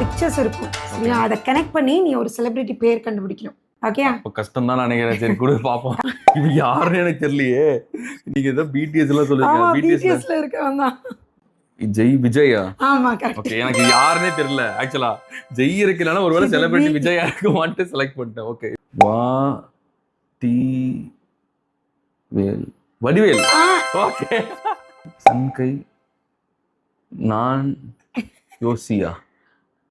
Pictures இருக்கும் சரியா, அதை கனெக்ட் பண்ணி நீ ஒரு செலிபிரிட்டி பேர் கண்டுபிடிக்கணும். ஓகேயா? இப்போ கஷ்டம் தான் நினைக்கிறேன். சரி கூட பாப்போம். இது யாருன்னு எனக்கு தெரியலையே. நீங்க ஏதோ பிடிஎஸ் எல்லாம் சொல்லுங்க. பிடிஎஸ்ல இருக்கவன் தான். ஜெய் விஜயா? ஆமா கரெக்ட். ஓகே, எனக்கு யாருன்னே தெரியல ஆக்சுவலா. ஜெய் இருக்குனால ஒருவேளை செலிபிரிட்டி விஜயா இருக்குமான்னு செலக்ட் பண்ணிட்டேன். ஓகே, வா டி வேல், வடிவேல். ஓகே, சன்கை நான் யோசியா,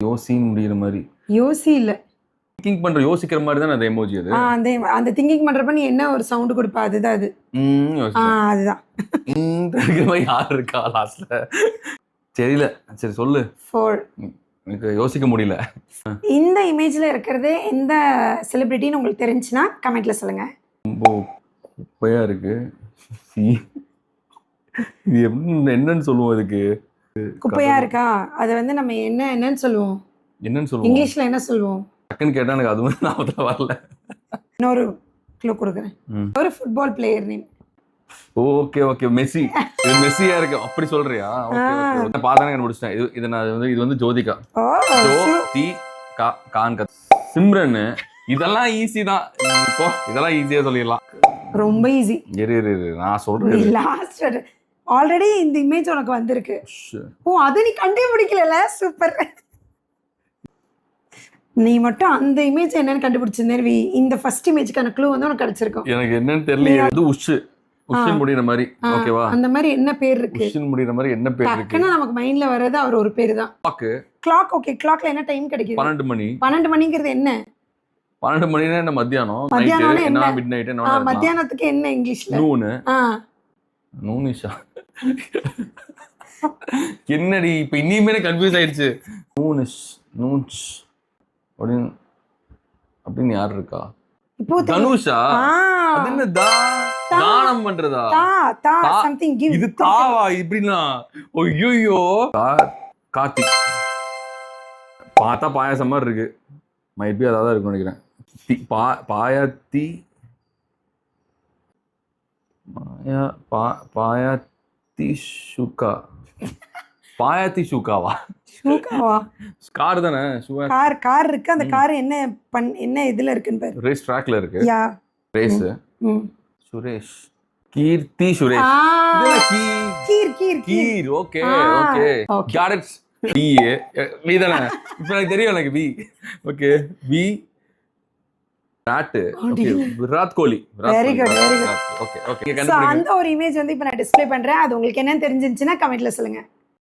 யோசின்னு முடிகிற மாதிரி. யோசி இல்ல, திங்கிங் பண்ற யோசிக்கிற மாதிரி தான் அந்த எமோஜி அது. அந்த திங்கிங் பண்றப்ப நீ என்ன ஒரு சவுண்ட் கொடுப்பா அதுதான் அது. அதுதான் இருக்கிற மாதிரி யார் இருக்கா லாஸ்ட்ல தெரியல. சரி சொல்லு. 4. எனக்கு யோசிக்க முடியல. இந்த இமேஜ்ல இருக்கிறது எந்த செலிபிரிட்டின்னு உங்களுக்கு தெரிஞ்சுன்னா கமெண்ட்ல சொல்லுங்க. ரொம்ப குப்பையா இருக்கு. இது என்னன்னு சொல்லுவோம் அதுக்கு? குப்பையா இருக்கா, அது வந்து நம்ம என்னன்னு சொல்லுவோம்? என்னன்னு சொல்லுவோம்? இங்கிலீஷ்ல என்ன சொல்லுவோம்? டக்குன்னு கேட்டா எனக்கு அதுவும் ஞாபகத்துல வரல. இன்னொரு க்ளூ கொடுக்குறேன். ஒரு football player name. Okay okay, Messi. இது மெஸ்ஸியா இருக்கு அப்படி சொல்றியா? ஓகே ஓகே, பாத்தானே கண்டுபிடிச்சிட்டேன். இது வந்து ஜோதிகா. ஜோதி கான் சிம்ரன். இதெல்லாம் ஈஸி தான். இப்போ இதெல்லாம் ஈஸியா சொல்லிடலாம். ரொம்ப ஈஸி. இரு நான் சொல்றேன். லாஸ்ட் ஆல்ரெடி இந்த இமேஜ் உனக்கு வந்திருக்கு. ஓ, அது நீ கண்டுபிடிக்கல. சூப்பர். நீ மட்டும் அந்த இமேஜ் என்னன்னு கண்டுபிடிச்சிருந்தே இந்த ஃபர்ஸ்ட் இமேஜ்க்கான க்ளூ வந்து உனக்கு கிடைச்சிருக்கும். எனக்கு என்னன்னு தெரியல. இது உஷின் முடியற மாதிரி. ஓகேவா? அந்த மாதிரி என்ன பேர் இருக்கு? உஷின் முடியற மாதிரி என்ன பேர் இருக்கு? டக்குன்னு நமக்கு மைண்ட்ல வரது அவர் ஒரு பேர் தான். கிளாக். ஓகே, கிளாக்ல என்ன டைம் கிடைக்குது? 12 மணி. 12 மணிங்கிறது என்ன? 12 மணினா என்ன? மத்தியானம். மத்தியானம் என்ன? மிட் நைட் என்ன? மத்தியானத்துக்கு என்ன இங்கிலீஷ்ல? நூன். நூனிஷா. என்னடி இப்ப இன்னிமே கன்ஃபியூஸ் ஆயிடுச்சு. நூன்ஸ் அப்படின்னு யார் இருக்கா? இப்போ தனுஷா. அது என்ன தானம் பண்றதா? Something give. இது தாவா இப்படினா? ஐயோ, கார்த்திக். பார்த்தா பாயாசம் மாதிரி இருக்கு. மைட் பி அதான் இருக்கும்னு நினைக்கிறேன். பாயாத்தி பாயாத்தி சுகா. பாயாத்தி சுகாவா? கார் தானே? கார் இருக்கு. அந்த கார் என்ன இதுல இருக்குன்னு பாரு. ரேஸ் ட்ராக்ல இருக்கு. ரேஸ். சுரேஷ். கீர்த்தி சுரேஷ். கீர். Okay okay, got it. பி தானே? இப்போ எனக்கு தெரியும். எனக்கு பி. ஓகே, பி Virat Kohli. Very good, very good. Okay okay, அந்த ஒரு இமேஜ் வந்து இப்போ நான் டிஸ்ப்ளே பண்றேன். அது உங்களுக்கு என்னன்னு தெரிஞ்சிருந்துச்சுன்னா கமெண்ட்ல சொல்லுங்க.